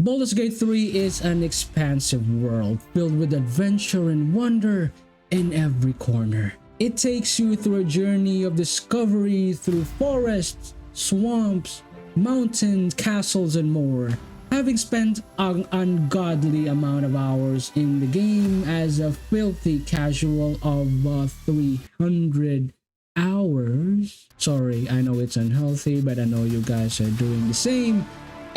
Baldur's Gate 3 is an expansive world filled with adventure and wonder in every corner. It takes you through a journey of discovery through forests, swamps, mountains, castles, and more. Having spent an ungodly amount of hours in the game as a filthy casual of 300 hours. Sorry, I know it's unhealthy, but I know you guys are doing the same.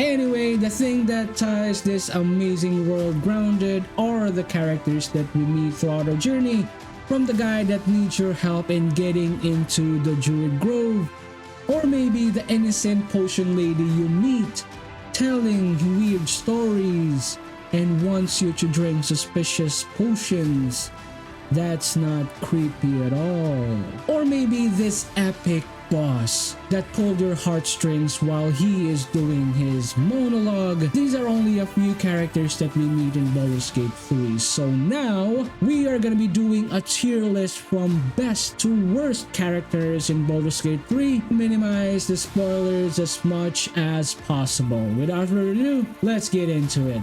Anyway, the thing that ties this amazing world grounded are the characters that we meet throughout our journey, from the guy that needs your help in getting into the Druid Grove, or maybe the innocent potion lady you meet, telling weird stories and wants you to drink suspicious potions. That's not creepy at all. Or maybe this epic boss that pulled your heartstrings while he is doing his monologue. These are only a few characters that we meet in Baldur's Gate 3. So now we are gonna be doing a tier list from best to worst characters in Baldur's Gate 3. Minimize the spoilers as much as possible. Without further ado, let's get into it.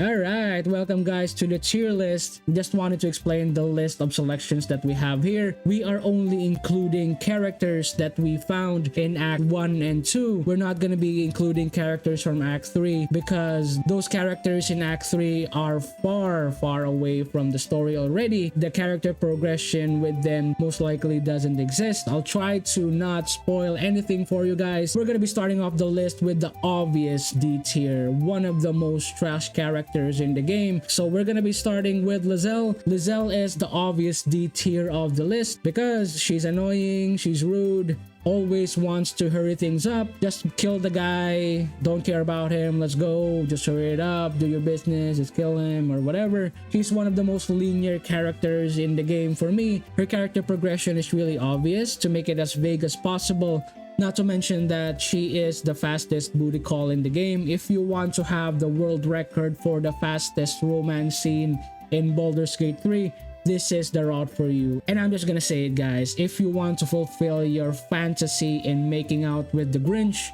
Alright, welcome guys to the tier list. Just wanted to explain the list of selections that we have here. We are only including characters that we found in Act 1 and 2. We're not gonna be including characters from Act 3 because those characters in Act 3 are far away from the story already. The character progression with them most likely doesn't exist. I'll try to not spoil anything for you guys. We're gonna be starting off the list with the obvious D tier, one of the most trash characters in the game. So we're gonna be starting with Lae'zel. Lae'zel is the obvious D tier of the list because she's annoying, she's rude, always wants to hurry things up. Just kill the guy, don't care about him, let's go, just hurry it up, do your business, just kill him or whatever. She's one of the most linear characters in the game for me. Her character progression is really obvious to make it as vague as possible. Not to mention that she is the fastest booty call in the game. If you want to have the world record for the fastest romance scene in Baldur's Gate 3, this is the route for you. And I'm just gonna say it guys, if you want to fulfill your fantasy in making out with the Grinch,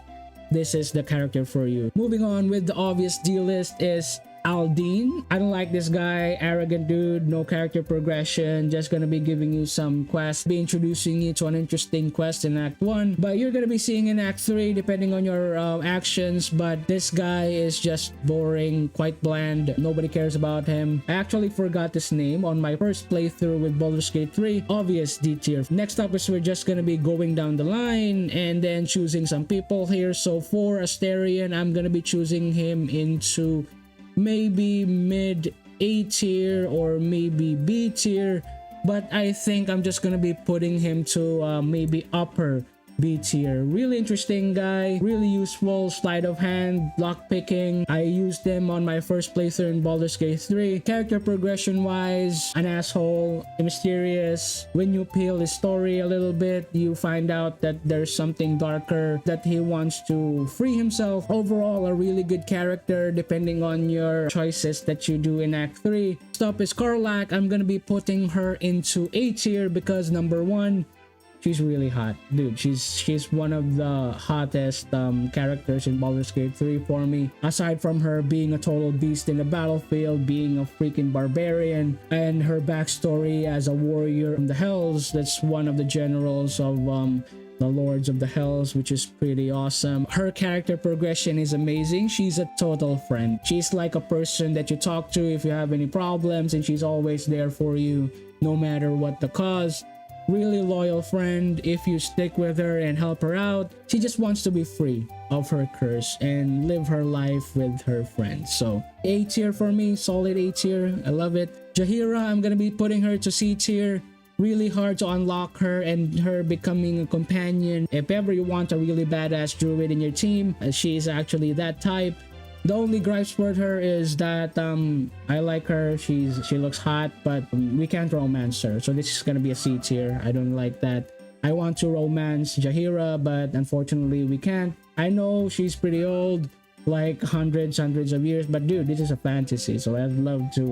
this is the character for you. Moving on with the obvious D list is Aldine. I don't like this guy, arrogant dude, no character progression, just gonna be giving you some quests, be introducing you to an interesting quest in Act 1, but you're gonna be seeing in Act 3 depending on your actions. But this guy is just boring, quite bland, nobody cares about him. I actually forgot his name on my first playthrough with Baldur's Gate 3. Obvious D tier. Next up is we're just gonna be going down the line and then choosing some people here. So for Asterion, I'm gonna be choosing him into maybe mid A tier or maybe B tier, but I think I'm just gonna be putting him to maybe upper B tier. Really interesting guy, really useful, sleight of hand, lock picking. I used him on my first playthrough in Baldur's Gate 3. Character progression wise, an asshole, mysterious. When you peel his story a little bit, you find out that there's something darker, that he wants to free himself. Overall, a really good character depending on your choices that you do in Act 3. Next up is Karlach. I'm gonna be putting her into A tier because number one, she's really hot, dude. She's one of the hottest characters in Baldur's Gate 3 for me. Aside from her being a total beast in the battlefield, being a freaking barbarian, and her backstory as a warrior from the Hells, that's one of the generals of the Lords of the Hells, which is pretty awesome. Her character progression is amazing. She's a total friend. She's like a person that you talk to if you have any problems, and she's always there for you no matter what the cause. Really loyal friend. If you stick with her and help her out, she just wants to be free of her curse and live her life with her friends. So A tier for me, solid A tier. I love it. Jahira, I'm gonna be putting her to C tier. Really hard to unlock her and her becoming a companion. If ever you want a really badass druid in your team, she is actually that type. The only gripes with her is that I like her, she looks hot, but we can't romance her, so this is gonna be a C tier. I don't like that. I want to romance Jahira, but unfortunately we can't. I know she's pretty old, like hundreds of years, but dude, this is a fantasy, so I'd love to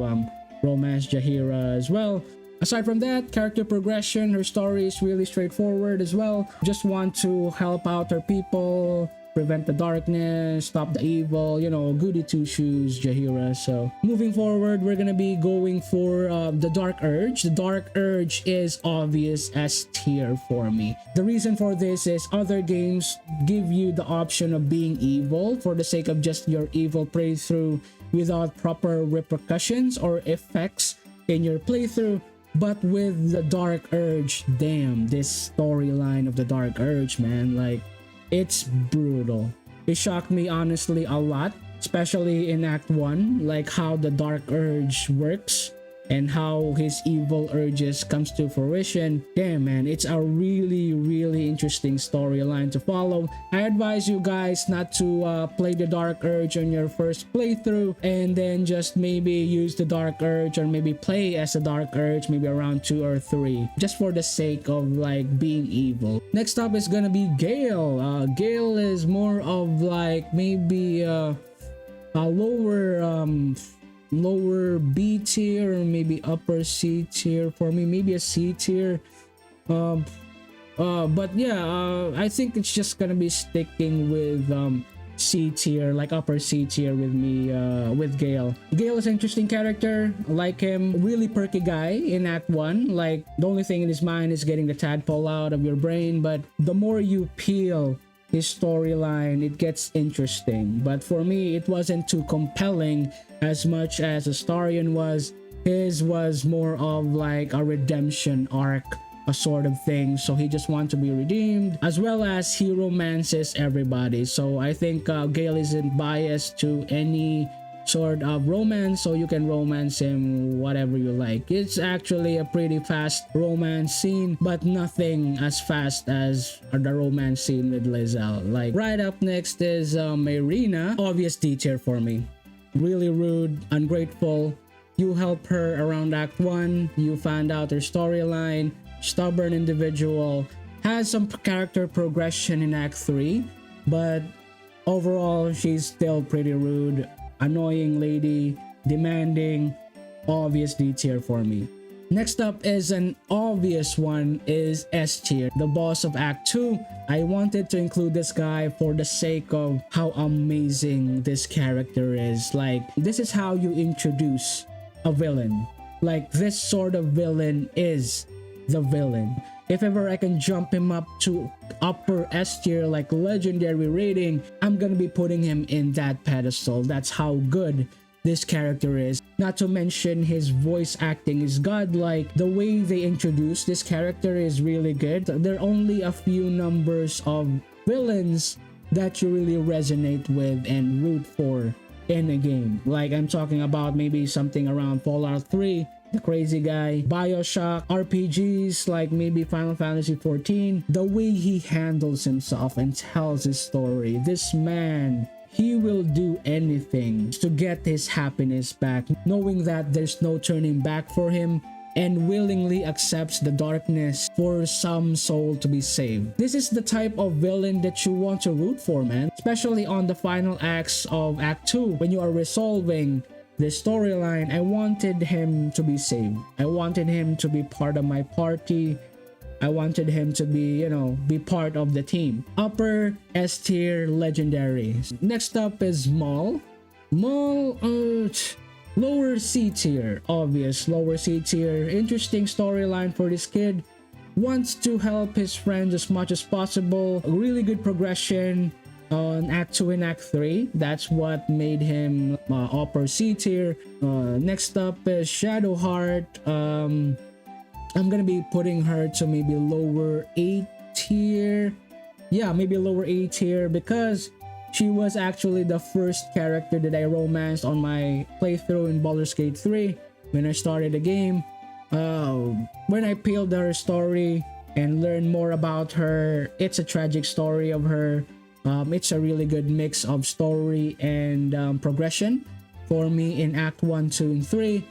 romance Jahira as well. Aside from that, character progression, her story is really straightforward as well. Just want to help out her people, prevent the darkness, stop the evil, you know, goody two shoes, Jahira. So moving forward, we're gonna be going for the DarkUrge. The DarkUrge is obvious S tier for me. The reason for this is other games give you the option of being evil for the sake of just your evil playthrough without proper repercussions or effects in your playthrough. But with the DarkUrge, damn, this storyline of the DarkUrge, man, like, it's brutal. It shocked me honestly a lot, especially in Act 1, like how the DarkUrge works and how his evil urges comes to fruition. Damn, man, it's a really interesting storyline to follow. I advise you guys not to play the DarkUrge on your first playthrough and then just maybe use the DarkUrge or maybe play as a DarkUrge maybe around 2 or 3 just for the sake of like being evil. Next up is gonna be Gail. Gail is more of like maybe a lower B tier or maybe upper C tier for me, maybe a C tier. But yeah, I think it's just gonna be sticking with C tier, like upper C tier with me, with Gail. Gail is an interesting character. I like him, really perky guy in Act 1. Like the only thing in his mind is getting the tadpole out of your brain, but the more you peel his storyline, it gets interesting. But for me, it wasn't too compelling as much as Astarion was. His was more of like a redemption arc, a sort of thing. So he just wants to be redeemed, as well as he romances everybody. So I think Gail isn't biased to any sort of romance, so you can romance him whatever you like. It's actually a pretty fast romance scene, but nothing as fast as the romance scene with Lizelle. Like right up next is Irina. Obvious D tier for me. Really rude, ungrateful. You help her around Act 1, you find out her storyline, stubborn individual, has some character progression in Act 3, but overall she's still pretty rude, annoying lady, demanding. Obvious D tier for me. Next up is an obvious one, is S tier, the boss of Act 2. I wanted to include this guy for the sake of how amazing this character is. Like, this is how you introduce a villain. Like, this sort of villain is the villain. If ever I can jump him up to upper S tier, like legendary rating, I'm gonna be putting him in that pedestal. That's how good this character is. Not to mention his voice acting is godlike. The way they introduce this character is really good. There are only a few numbers of villains that you really resonate with and root for in a game. Like, I'm talking about maybe something around Fallout 3, the crazy guy, BioShock, RPGs like maybe Final Fantasy 14. The way he handles himself and tells his story, this man, he will do anything to get his happiness back, knowing that there's no turning back for him, and willingly accepts the darkness for some soul to be saved. This is the type of villain that you want to root for, man. Especially on the final acts of Act 2, when you are resolving this storyline. I wanted him to be saved. I wanted him to be part of my party. I wanted him to be, you know, be part of the team. Upper S tier legendary. Next up is Maul. Maul, lower C tier. Obvious, lower C tier. Interesting storyline for this kid. Wants to help his friends as much as possible. Really good progression on Act 2 and Act 3. That's what made him upper C tier. Next up is Shadowheart. I'm gonna be putting her to maybe lower A tier. Yeah, maybe lower A tier because she was actually the first character that I romanced on my playthrough in Baldur's Gate 3 when I started the game. When I peeled her story and learned more about her, it's a tragic story of her. It's a really good mix of story and progression for me in Act 1, 2, and 3.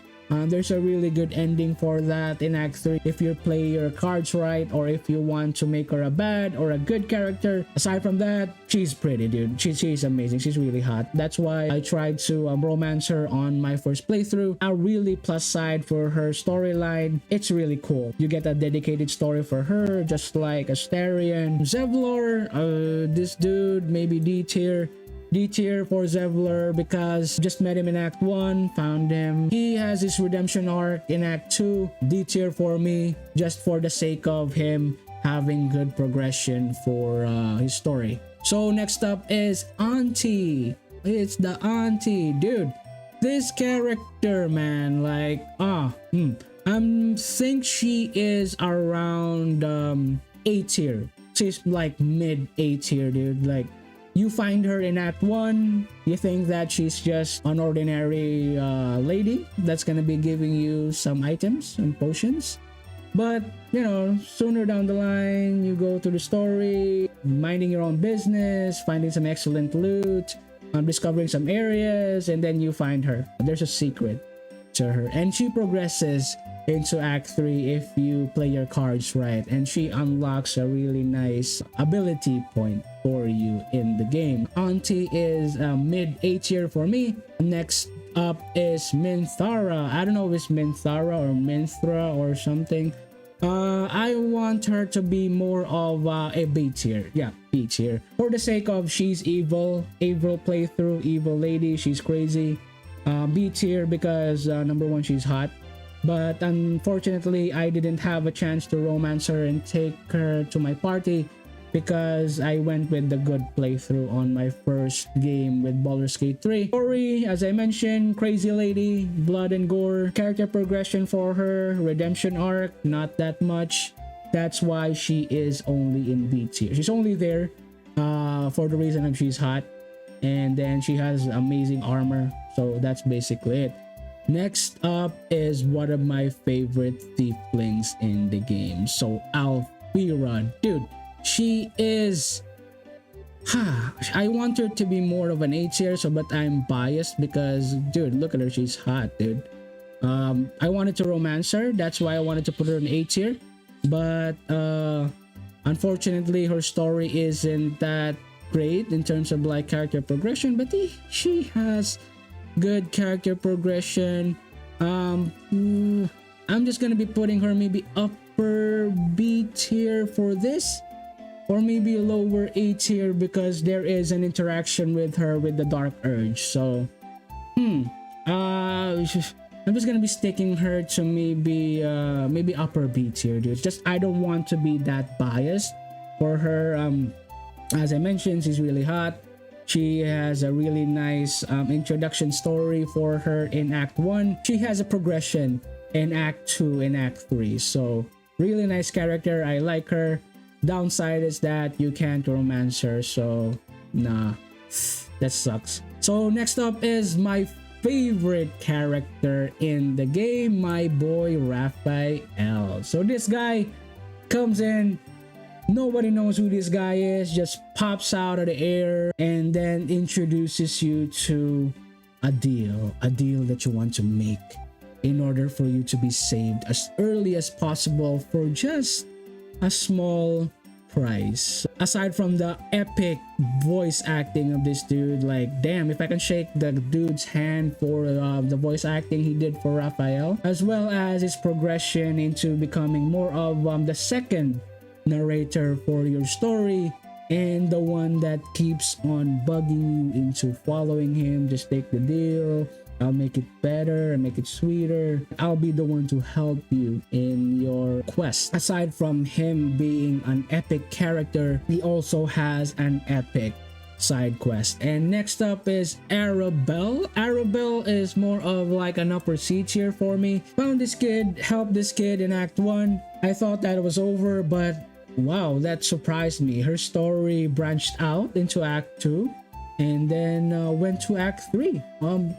There's a really good ending for that in Act 3 if you play your cards right, or if you want to make her a bad or a good character. Aside from that, she's pretty, dude. She's amazing. She's really hot. That's why I tried to romance her on my first playthrough. A really plus side for her storyline. It's really cool. You get a dedicated story for her, just like Astarion. Zevlor, this dude, maybe D tier. D tier for Zevlor because just met him in Act 1, found him. He has his redemption arc in Act 2. D tier for me, just for the sake of him having good progression for his story. So next up is Auntie. It's the Auntie, dude. This character, man, like, I think she is around A tier. She's like mid A tier, dude. Like, you find her in Act 1, you think that she's just an ordinary lady that's gonna be giving you some items and potions. But, you know, sooner down the line, you go through the story, minding your own business, finding some excellent loot, discovering some areas, and then you find her. There's a secret to her. And she progresses into Act 3 if you play your cards right, and she unlocks a really nice ability point for you in the game. Auntie is mid A tier for me. Next up is Minstara. I don't know if it's Minstara or Minstra or something. I want her to be more of a B tier. Yeah, B tier. For the sake of she's evil playthrough, evil lady, she's crazy. B tier because number one, she's hot. But unfortunately, I didn't have a chance to romance her and take her to my party because I went with the good playthrough on my first game with Baldur's Gate 3. Story, as I mentioned, crazy lady, blood and gore. Character progression for her, redemption arc, not that much. That's why she is only in B tier. She's only there for the reason of she's hot. And then she has amazing armor. So that's basically it. Next up is one of my favorite tieflings in the game. So Alfira, dude, she is I want her to be more of an A tier, but I'm biased because, dude, look at her, she's hot, dude. I wanted to romance her, that's why I wanted to put her in A tier, but unfortunately her story isn't that great in terms of like character progression, but she has good character progression. I'm just gonna be putting her maybe upper B tier for this, or maybe lower A tier because there is an interaction with her with the DarkUrge. So I'm just gonna be sticking her to maybe upper B tier, dude. Just I don't want to be that biased for her. As I mentioned, she's really hot. She has a really nice introduction story for her in Act 1. She has a progression in Act 2 and Act 3. So really nice character. I like her. Downside is that you can't romance her. So nah, that sucks. So next up is my favorite character in the game, my boy Raphael. So this guy comes in. Nobody knows who this guy is, just pops out of the air and then introduces you to a deal that you want to make in order for you to be saved as early as possible for just a small price. Aside from the epic voice acting of this dude, like damn, if I can shake the dude's hand for the voice acting he did for Raphael, as well as his progression into becoming more of the second narrator for your story and the one that keeps on bugging you into following him. Just take the deal, I'll make it better and make it sweeter. I'll be the one to help you in your quest. Aside from him being an epic character, he also has an epic side quest. And next up is Arabelle. Arabelle is more of like an upper C tier for me. Found this kid, helped this kid in Act 1. I thought that it was over, but wow, that surprised me. Her story branched out into Act 2 and then went to Act 3.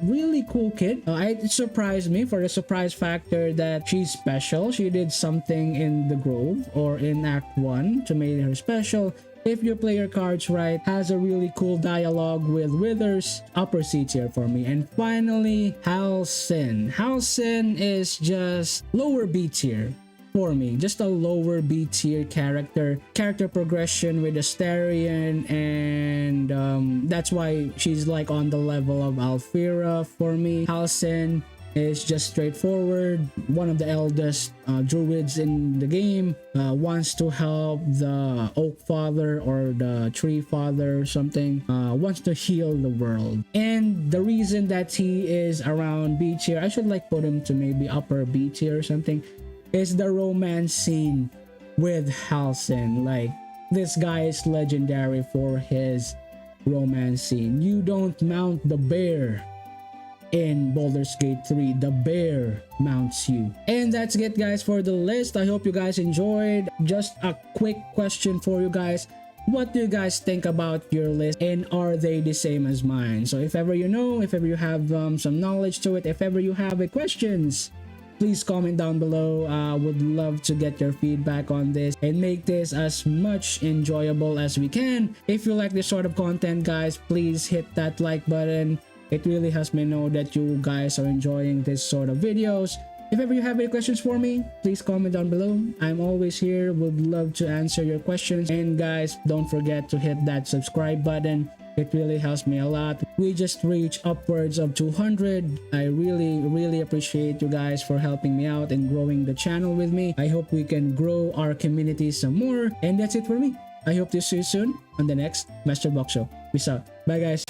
Really cool kid. It surprised me for the surprise factor that she's special. She did something in the Grove or in Act 1 to make her special. if you play your cards right, has a really cool dialogue with Withers, upper C tier for me. And finally, Halsin. Halsin is just lower B tier for me, just a lower B tier character progression with Astarion, and that's why she's like on the level of Alfira for me. Halsin is just straightforward, one of the eldest druids in the game, wants to help the Oak Father or the Tree Father or something, wants to heal the world. And the reason that he is around B tier, I should like put him to maybe upper B tier or something, is the romance scene with Halsin. Like, this guy is legendary for his romance scene. You don't mount the bear in Baldur's Gate 3, the bear mounts you. And that's it, guys, for the list. I hope you guys enjoyed. Just a quick question for you guys: what do you guys think about your list, and are they the same as mine? So if ever you know, if ever you have some knowledge to it, if ever you have any questions, please comment down below. Would love to get your feedback on this and make this as much enjoyable as we can. If you like this sort of content, guys, please hit that like button. It really helps me know that you guys are enjoying this sort of videos. If ever you have any questions for me, please comment down below. I'm always here, would love to answer your questions. And guys, don't forget to hit that subscribe button. It really helps me a lot. We just reached upwards of 200. I really appreciate you guys for helping me out and growing the channel with me. I hope we can grow our community some more. And that's it for me. I hope to see you soon on the next MasterBok show. Peace out. Bye, guys.